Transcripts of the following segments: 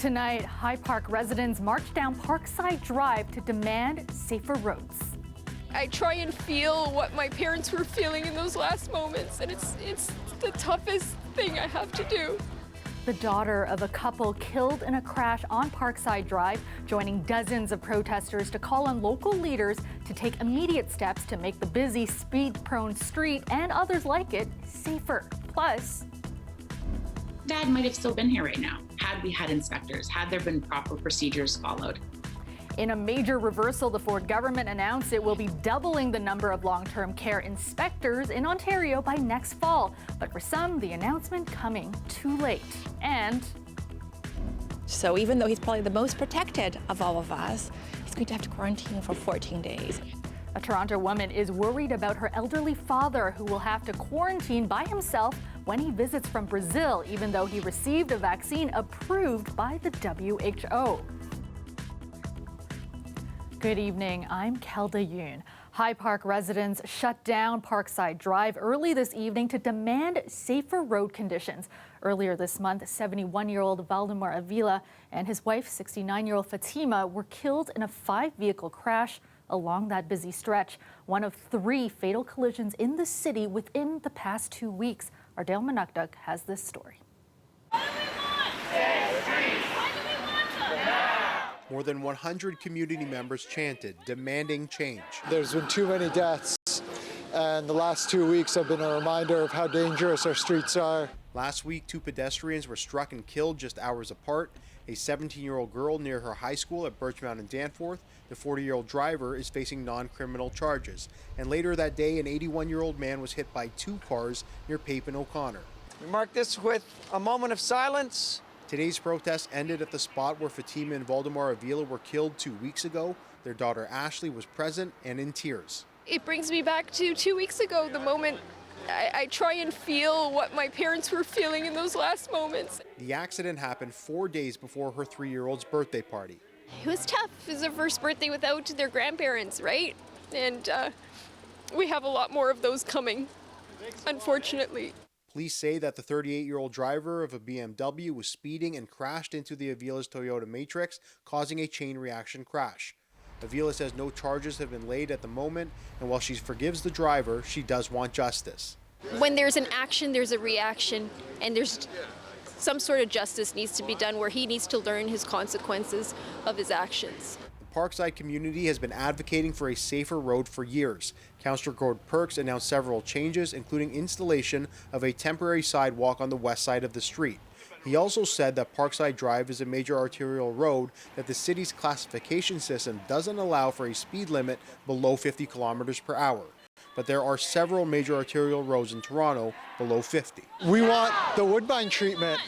Tonight, High Park residents marched down Parkside Drive to demand safer roads. I try and feel what my parents were feeling in those last moments, and it's the toughest thing I have to do. The daughter of a couple killed in a crash on Parkside Drive, joining dozens of protesters to call on local leaders to take immediate steps to make the busy, speed-prone street and others like it safer. Plus, Dad might have still been here right now had we had inspectors, had there been proper procedures followed. in a major reversal, the Ford government announced it will be doubling the number of long-term care inspectors in Ontario by next fall. But for some, the announcement coming too late. And so even though he's probably the most protected of all of us, he's going to have to quarantine for 14 days. a Toronto woman is worried about her elderly father, who will have to quarantine by himself when he visits from Brazil, even though he received a vaccine approved by the WHO. Good evening, I'm Kelda Yoon. High Park residents shut down Parkside Drive early this evening to demand safer road conditions. Earlier this month, 71-year-old Valdemar Avila and his wife, 69-year-old Fatima, were killed in a 5-vehicle crash along that busy stretch, one of 3 fatal collisions in the city within the past 2 weeks. Ardale Manukduk has this story. More than 100 community members chanted, demanding change. There's been too many deaths, and the last 2 weeks have been a reminder of how dangerous our streets are. Last week, 2 pedestrians were struck and killed just hours apart. A 17-year-old girl near her high school at Birchmount and Danforth. The 40-year-old driver is facing non-criminal charges. And later that day, an 81-year-old man was hit by 2 cars near Pape and O'Connor. We mark this with a moment of silence. Today's protest ended at the spot where Fatima and Valdemar Avila were killed 2 weeks ago. Their daughter Ashley was present and in tears. It brings me back to 2 weeks ago, the moment I try and feel what my parents were feeling in those last moments. The accident happened 4 days before her 3-year-old's birthday party. It was tough. It was their first birthday without their grandparents, right? And we have a lot more of those coming, unfortunately. Police say that the 38-year-old driver of a BMW was speeding and crashed into the Avila's Toyota Matrix, causing a chain reaction crash. Avila says no charges have been laid at the moment, and while she forgives the driver, she does want justice. When there's an action, there's a reaction, and there's some sort of justice needs to be done where he needs to learn his consequences of his actions. The Parkside community has been advocating for a safer road for years. Councillor Gord Perks announced several changes, including installation of a temporary sidewalk on the west side of the street. He also said that Parkside Drive is a major arterial road that the city's classification system doesn't allow for a speed limit below 50 kilometers per hour. But there are several major arterial roads in Toronto below 50. We want the Woodbine treatment.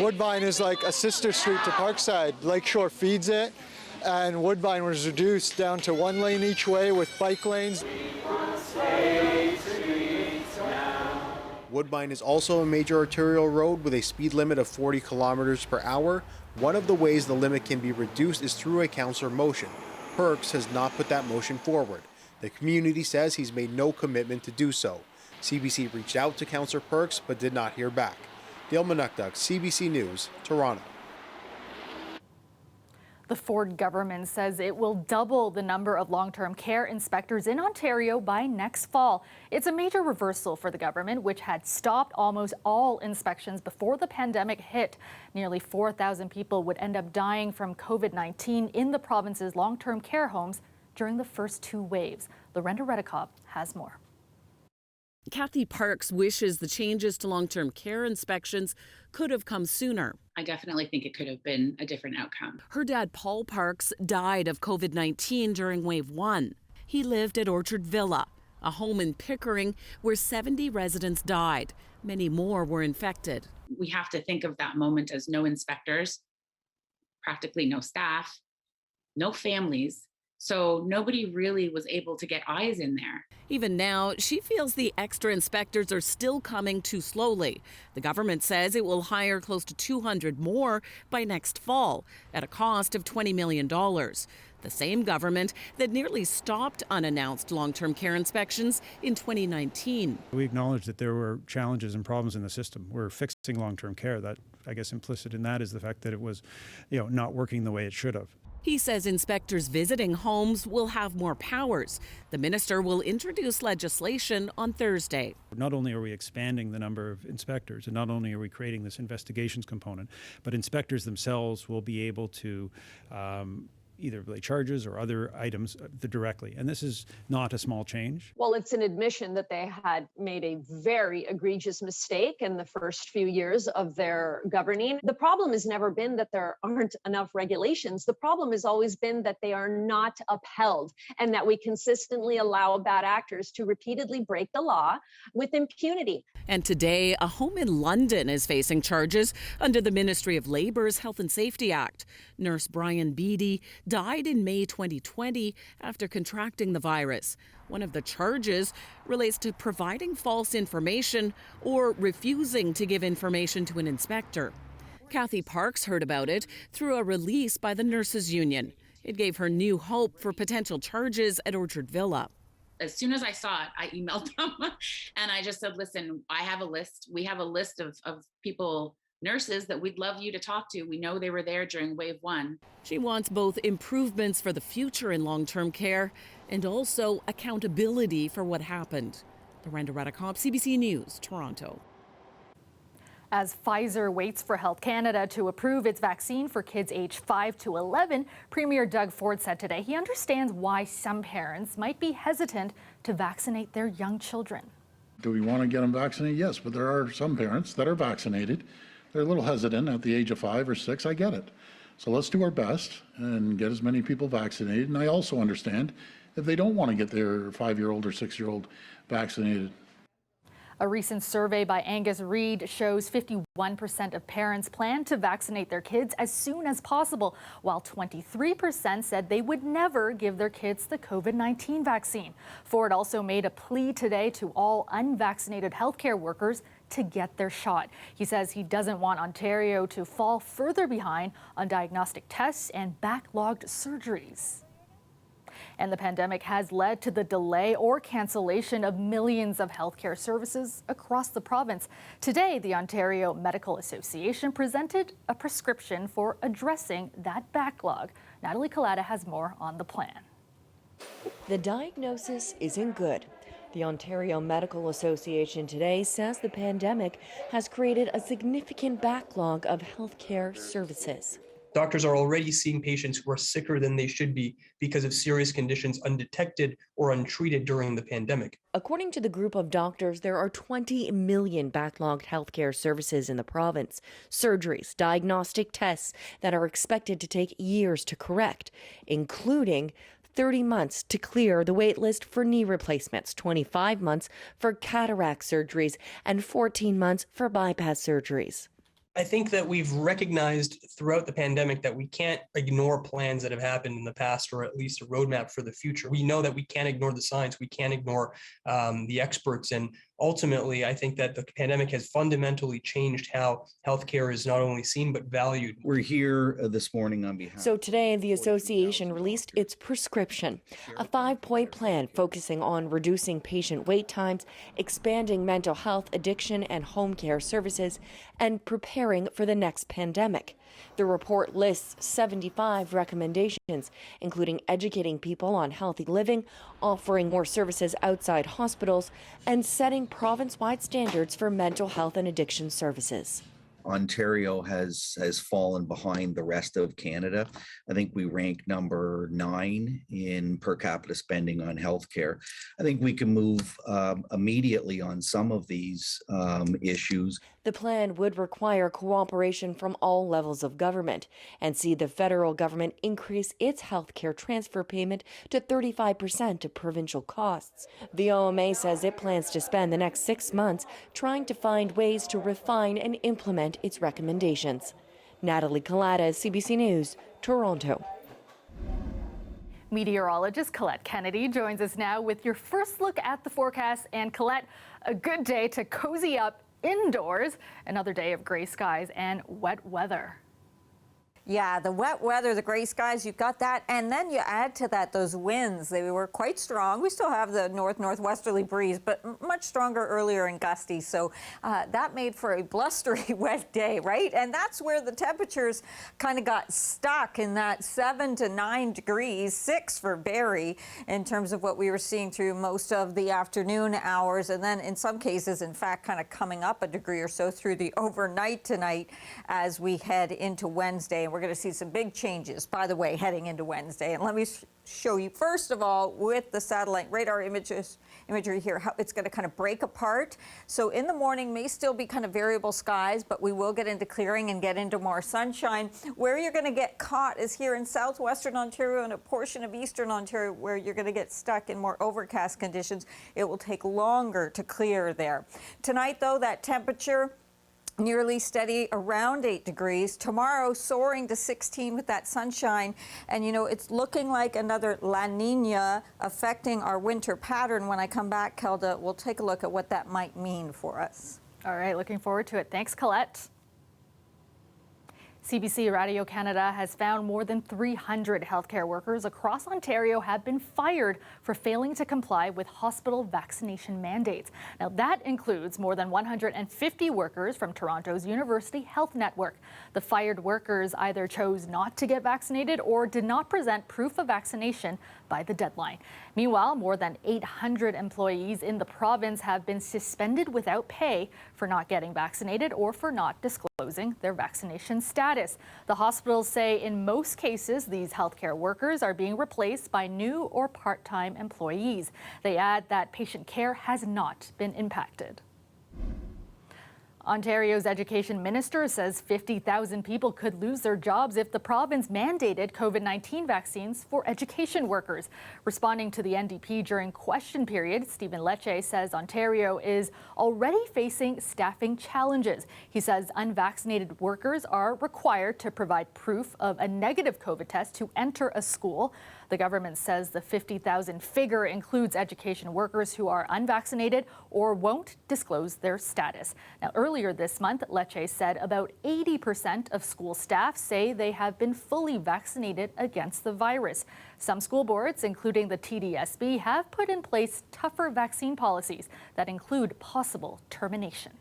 Woodbine is like a sister street to Parkside. Lakeshore feeds it, and Woodbine was reduced down to 1 lane each way with bike lanes. Woodbine is also a major arterial road with a speed limit of 40 kilometers per hour. One of the ways the limit can be reduced is through a councillor motion. Perks has not put that motion forward. The community says he's made no commitment to do so. CBC reached out to Councillor Perks but did not hear back. Dale Manukduk, CBC News, Toronto. The Ford government says it will double the number of long-term care inspectors in Ontario by next fall. It's a major reversal for the government, which had stopped almost all inspections before the pandemic hit. Nearly 4,000 people would end up dying from COVID-19 in the province's long-term care homes during the first 2 waves. Lorenda Redekop has more. Kathy Parks wishes the changes to long-term care inspections could have come sooner. I definitely think it could have been a different outcome. Her dad, Paul Parks, died of COVID-19 during Wave 1. He lived at Orchard Villa, a home in Pickering where 70 residents died. Many more were infected. We have to think of that moment as no inspectors, practically no staff, no families. So nobody really was able to get eyes in there. Even now, she feels the extra inspectors are still coming too slowly. The government says it will hire close to 200 more by next fall at a cost of $20 million. the same government that nearly stopped unannounced long-term care inspections in 2019. We acknowledge that there were challenges and problems in the system. We're fixing long-term care. That, I guess, implicit in that is the fact that it was, not working the way it should have. He says inspectors visiting homes will have more powers. The minister will introduce legislation on Thursday. Not only are we expanding the number of inspectors, and not only are we creating this investigations component, but inspectors themselves will be able to either lay charges or other items directly. And this is not a small change. Well, it's an admission that they had made a very egregious mistake in the first few years of their governing. The problem has never been that there aren't enough regulations. The problem has always been that they are not upheld and that we consistently allow bad actors to repeatedly break the law with impunity. And today, a home in London is facing charges under the Ministry of Labour's Health and Safety Act. Nurse Brian Beattie died in May 2020 after contracting the virus. One of the charges relates to providing false information or refusing to give information to an inspector. Kathy Parks heard about it through a release by the Nurses Union. It gave her new hope for potential charges at Orchard Villa. As soon as I saw it, I emailed them and I just said, listen, I have a list. We have a list of people, nurses that we'd love you to talk to. We know they were there during wave 1. She wants both improvements for the future in long-term care and also accountability for what happened. Miranda Radicop, CBC News, Toronto. As Pfizer waits for Health Canada to approve its vaccine for kids aged 5 to 11, Premier Doug Ford said today he understands why some parents might be hesitant to vaccinate their young children. Do we want to get them vaccinated? Yes, but there are some parents that are vaccinated. They're a little hesitant at the age of 5 or 6. I get it. So let's do our best and get as many people vaccinated. And I also understand if they don't want to get their 5-year-old or 6-year-old vaccinated. A recent survey by Angus Reid shows 51% of parents plan to vaccinate their kids as soon as possible, while 23% said they would never give their kids the COVID-19 vaccine. Ford also made a plea today to all unvaccinated healthcare workers to get their shot. He says he doesn't want Ontario to fall further behind on diagnostic tests and backlogged surgeries. And the pandemic has led to the delay or cancellation of millions of healthcare services across the province. Today, the Ontario Medical Association presented a prescription for addressing that backlog. Natalie Collada has more on the plan. The diagnosis isn't good. The Ontario Medical Association today says the pandemic has created a significant backlog of healthcare services. Doctors are already seeing patients who are sicker than they should be because of serious conditions undetected or untreated during the pandemic. According to the group of doctors, there are 20 million backlogged healthcare services in the province. Surgeries, diagnostic tests that are expected to take years to correct, including 30 months to clear the wait list for knee replacements, 25 months for cataract surgeries, and 14 months for bypass surgeries. I think that we've recognized throughout the pandemic that we can't ignore plans that have happened in the past, or at least a roadmap for the future. We know that we can't ignore the science, we can't ignore the experts, and ultimately, I think that the pandemic has fundamentally changed how healthcare is not only seen but valued. We're here this morning on behalf. So today, the association released its prescription, a 5-point plan focusing on reducing patient wait times, expanding mental health, addiction, and home care services, and preparing for the next pandemic. The report lists 75 recommendations, including educating people on healthy living, offering more services outside hospitals, and setting province-wide standards for mental health and addiction services. Ontario has fallen behind the rest of Canada. I think we rank number 9 in per capita spending on healthcare. I think we can move immediately on some of these issues. The plan would require cooperation from all levels of government and see the federal government increase its healthcare transfer payment to 35% of provincial costs. The OMA says it plans to spend the next 6 months trying to find ways to refine and implement its recommendations. Natalie Collada, CBC News, Toronto. Meteorologist Colette Kennedy joins us now with your first look at the forecast. And Colette, a good day to cozy up indoors. Another day of gray skies and wet weather. Yeah, the wet weather, the gray skies, you've got that. And then you add to that those winds. They were quite strong. We still have the northwesterly breeze, but much stronger earlier and gusty. So that made for a blustery wet day, right? And that's where the temperatures kind of got stuck in that 7 to 9 degrees, 6 for Barrie, in terms of what we were seeing through most of the afternoon hours. And then in some cases, in fact, kind of coming up a degree or so through the overnight tonight as we head into Wednesday. We're going to see some big changes, by the way, heading into Wednesday. And let me show you, first of all, with the satellite radar imagery here, how it's going to kind of break apart. So in the morning may still be kind of variable skies, but we will get into clearing and get into more sunshine. Where you're going to get caught is here in southwestern Ontario and a portion of eastern Ontario, where you're going to get stuck in more overcast conditions. It will take longer to clear there. Tonight, though, that temperature nearly steady around 8 degrees. Tomorrow soaring to 16 with that sunshine. And, you know, it's looking like another La Nina affecting our winter pattern. When I come back, Kelda, we'll take a look at what that might mean for us. All right, looking forward to it. Thanks, Colette. CBC Radio Canada has found more than 300 healthcare workers across Ontario have been fired for failing to comply with hospital vaccination mandates. Now, that includes more than 150 workers from Toronto's University Health Network. The fired workers either chose not to get vaccinated or did not present proof of vaccination by the deadline. Meanwhile, more than 800 employees in the province have been suspended without pay for not getting vaccinated or for not disclosing their vaccination status. The hospitals say in most cases, these healthcare workers are being replaced by new or part-time employees. They add that patient care has not been impacted. Ontario's education minister says 50,000 people could lose their jobs if the province mandated COVID-19 vaccines for education workers. Responding to the NDP during question period, Stephen Lecce says Ontario is already facing staffing challenges. He says unvaccinated workers are required to provide proof of a negative COVID test to enter a school. The government says the 50,000 figure includes education workers who are unvaccinated or won't disclose their status. Now, earlier this month, Lecce said about 80% of school staff say they have been fully vaccinated against the virus. Some school boards, including the TDSB, have put in place tougher vaccine policies that include possible termination.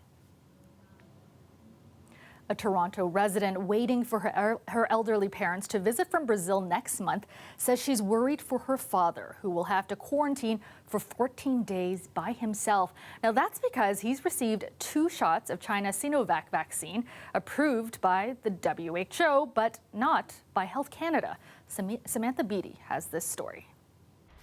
A Toronto resident waiting for her elderly parents to visit from Brazil next month says she's worried for her father, who will have to quarantine for 14 days by himself. Now, that's because he's received 2 shots of China's Sinovac vaccine, approved by the WHO, but not by Health Canada. Samantha Beattie has this story.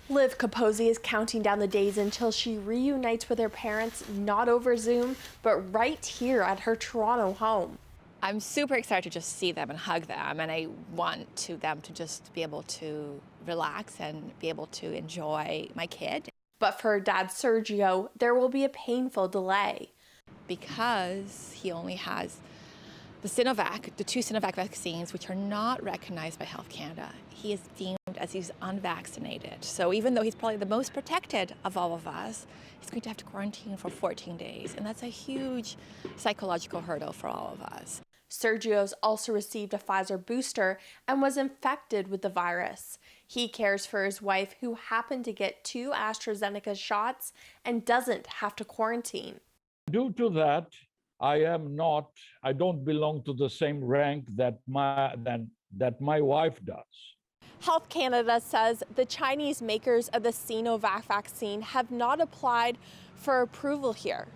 Liv Capozzi is counting down the days until she reunites with her parents, not over Zoom, but right here at her Toronto home. I'm super excited to just see them and hug them, and I want them to just be able to relax and be able to enjoy my kid. But for her dad, Sergio, there will be a painful delay. Because he only has the 2 Sinovac vaccines, which are not recognized by Health Canada. He is deemed as he's unvaccinated. So even though he's probably the most protected of all of us, he's going to have to quarantine for 14 days. And that's a huge psychological hurdle for all of us. Sergio's also received a Pfizer booster and was infected with the virus. He cares for his wife, who happened to get 2 AstraZeneca shots and doesn't have to quarantine. Due to that, I don't belong to the same rank that my wife does. Health Canada says the Chinese makers of the Sinovac vaccine have not applied for approval here.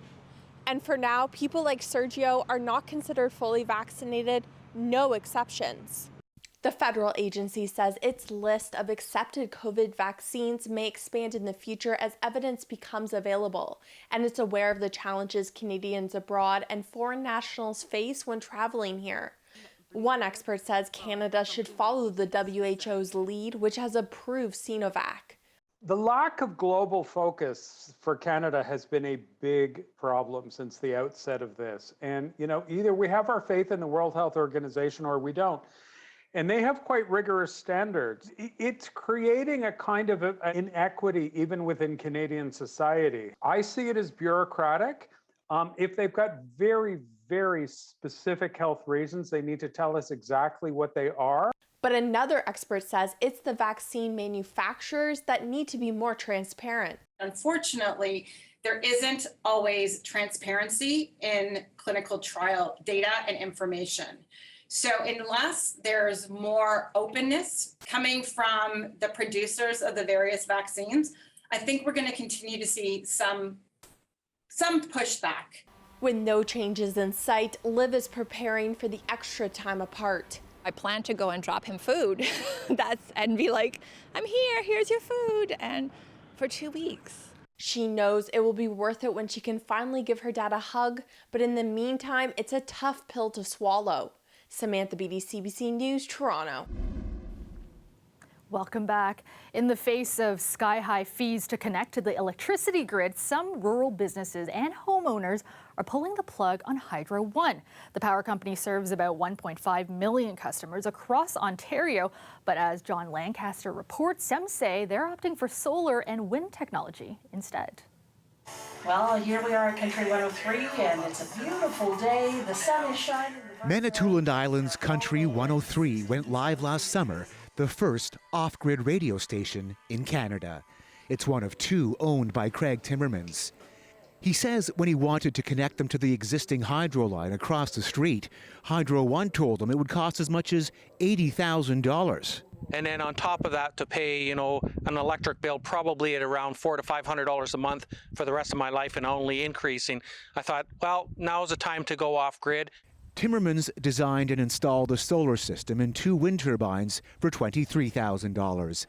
And for now, people like Sergio are not considered fully vaccinated, no exceptions. The federal agency says its list of accepted COVID vaccines may expand in the future as evidence becomes available, and it's aware of the challenges Canadians abroad and foreign nationals face when traveling here. One expert says Canada should follow the WHO's lead, which has approved Sinovac. The lack of global focus for Canada has been a big problem since the outset of this. And, you know, either we have our faith in the World Health Organization or we don't. And they have quite rigorous standards. It's creating a kind of inequity even within Canadian society. I see it as bureaucratic. If they've got very very specific health reasons. They need to tell us exactly what they are. But another expert says it's the vaccine manufacturers that need to be more transparent. Unfortunately, there isn't always transparency in clinical trial data and information. So unless there's more openness coming from the producers of the various vaccines, I think we're going to continue to see some pushback. With no changes in sight, Liv is preparing for the extra time apart. I plan to go and drop him food and be like, I'm here, here's your food, and for 2 weeks. She knows it will be worth it when she can finally give her dad a hug, but in the meantime, it's a tough pill to swallow. Samantha Beatty, CBC News, Toronto. Welcome back. In the face of sky-high fees to connect to the electricity grid, some rural businesses and homeowners are pulling the plug on Hydro One. The power company serves about 1.5 million customers across Ontario, but as John Lancaster reports, some say they're opting for solar and wind technology instead. Well, here we are at Country 103, and it's a beautiful day. The sun is shining. Manitoulin Island's Country 103 went live last summer, the first off-grid radio station in Canada. It's one of two owned by Craig Timmermans. He says when he wanted to connect them to the existing hydro line across the street, Hydro One told him it would cost as much as $80,000. And then on top of that, to pay, an electric bill probably at around $400 to $500 a month for the rest of my life and only increasing. I thought, well, now's the time to go off-grid. Timmermans designed and installed a solar system and 2 wind turbines for $23,000.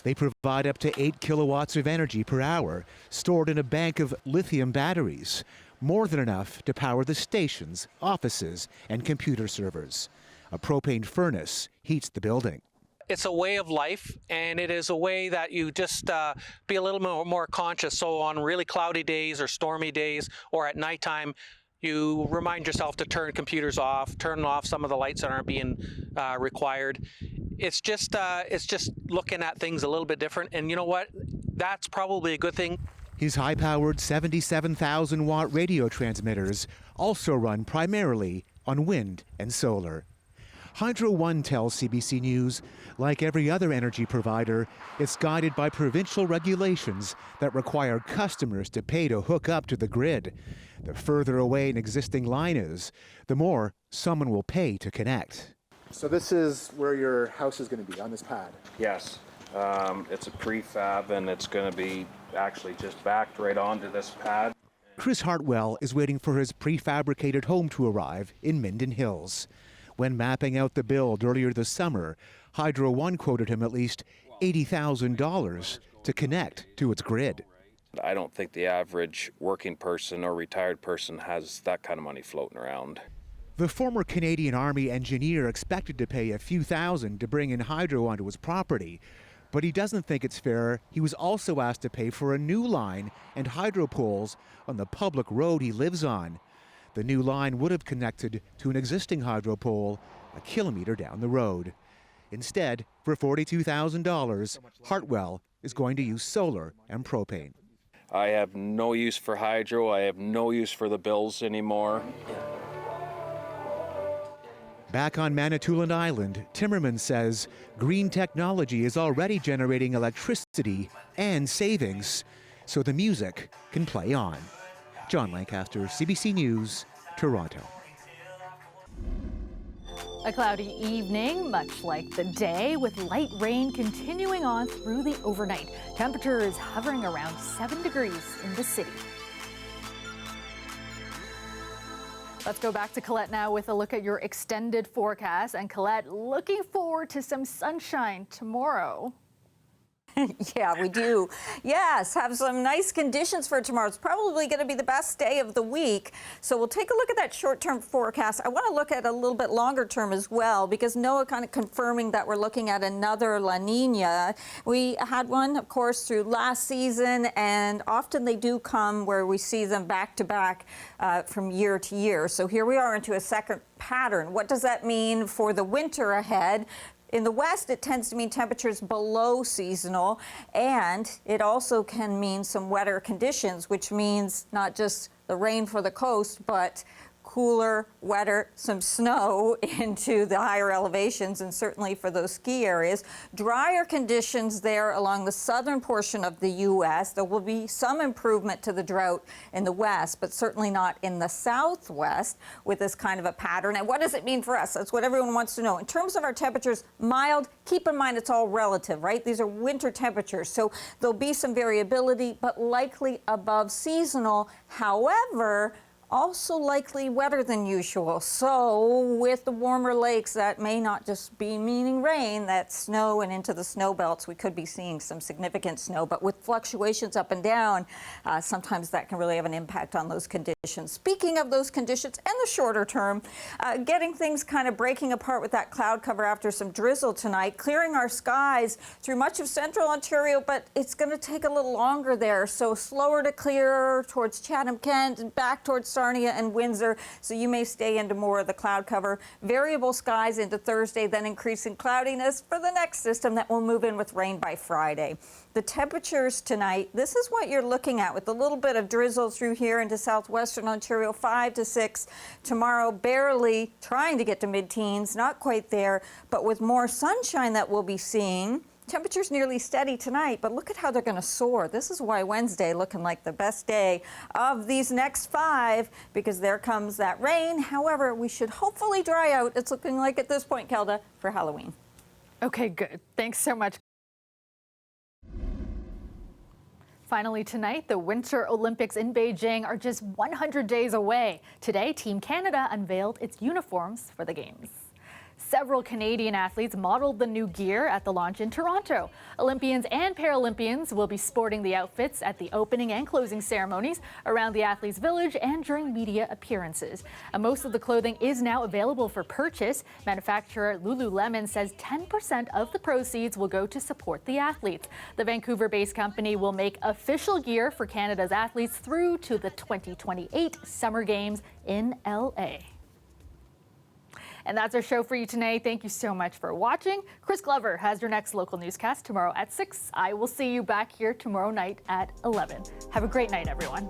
They provide up to 8 kilowatts of energy per hour, stored in a bank of lithium batteries, more than enough to power the stations, offices, and computer servers. A propane furnace heats the building. It's a way of life, and it is a way that you just be a little more conscious. So on really cloudy days or stormy days or at nighttime, you remind yourself to turn computers off, turn off some of the lights that aren't being required. It's just looking at things a little bit different, and you know what? That's probably a good thing. His high-powered 77,000-watt radio transmitters also run primarily on wind and solar. Hydro One tells CBC News, like every other energy provider, it's guided by provincial regulations that require customers to pay to hook up to the grid. The further away an existing line is, the more someone will pay to connect. So this is where your house is going to be, on this pad? Yes. It's a prefab, and it's going to be actually just backed right onto this pad. Chris Hartwell is waiting for his prefabricated home to arrive in Minden Hills. When mapping out the build earlier this summer, Hydro One quoted him at least $80,000 to connect to its grid. I don't think the average working person or retired person has that kind of money floating around. The former Canadian Army engineer expected to pay a few thousand to bring in hydro onto his property, but he doesn't think it's fair he was also asked to pay for a new line and hydro poles on the public road he lives on. The new line would have connected to an existing hydro pole a kilometer down the road. Instead, for $42,000, Hartwell is going to use solar and propane. I have no use for hydro. I have no use for the bills anymore. Back on Manitoulin Island, Timmermans says green technology is already generating electricity and savings, so the music can play on. John Lancaster, CBC News, Toronto. A cloudy evening, much like the day, with light rain continuing on through the overnight. Temperature is hovering around 7 degrees in the city. Let's go back to Colette now with a look at your extended forecast. And Colette, looking forward to some sunshine tomorrow. Yeah, we do. Yes, have some nice conditions for tomorrow. It's probably going to be the best day of the week. So we'll take a look at that short-term forecast. I want to look at a little bit longer term as well, because NOAA kind of confirming that we're looking at another La Nina. We had one, of course, through last season, and often they do come where we see them back to back from year to year. So here we are into a second pattern. What does that mean for the winter ahead? In the west, it tends to mean temperatures below seasonal, and it also can mean some wetter conditions, which means not just the rain for the coast, but cooler, wetter, some snow into the higher elevations and certainly for those ski areas. Drier conditions there along the southern portion of the U.S. There will be some improvement to the drought in the west, but certainly not in the southwest with this kind of a pattern. And what does it mean for us? That's what everyone wants to know. In terms of our temperatures, mild, keep in mind it's all relative, right? These are winter temperatures, so there'll be some variability, but likely above seasonal. However, also likely wetter than usual. So with the warmer lakes, that may not just be meaning rain, that snow and into the snow belts, we could be seeing some significant snow. But with fluctuations up and down, sometimes that can really have an impact on those conditions. Speaking of those conditions and the shorter term, getting things kind of breaking apart with that cloud cover after some drizzle tonight, clearing our skies through much of central Ontario, but it's going to take a little longer there. So slower to clear towards Chatham-Kent and back towards Sarnia and Windsor, so you may stay into more of the cloud cover. Variable skies into Thursday, then increasing cloudiness for the next system that will move in with rain by Friday. The temperatures tonight, this is what you're looking at with a little bit of drizzle through here into southwestern Ontario, 5 to 6. Tomorrow, barely trying to get to mid-teens, not quite there, but with more sunshine that we'll be seeing. Temperatures nearly steady tonight, but look at how they're going to soar. This is why Wednesday looking like the best day of these next 5, because there comes that rain. However, we should hopefully dry out. It's looking like at this point, Kelda, for Halloween. Okay, good. Thanks so much. Finally tonight, the Winter Olympics in Beijing are just 100 days away. Today, Team Canada unveiled its uniforms for the Games. Several Canadian athletes modeled the new gear at the launch in Toronto. Olympians and Paralympians will be sporting the outfits at the opening and closing ceremonies, around the athletes' village, and during media appearances. Most of the clothing is now available for purchase. Manufacturer Lululemon says 10% of the proceeds will go to support the athletes. The Vancouver-based company will make official gear for Canada's athletes through to the 2028 Summer Games in LA. And that's our show for you tonight. Thank you so much for watching. Chris Glover has your next local newscast tomorrow at 6. I will see you back here tomorrow night at 11. Have a great night, everyone.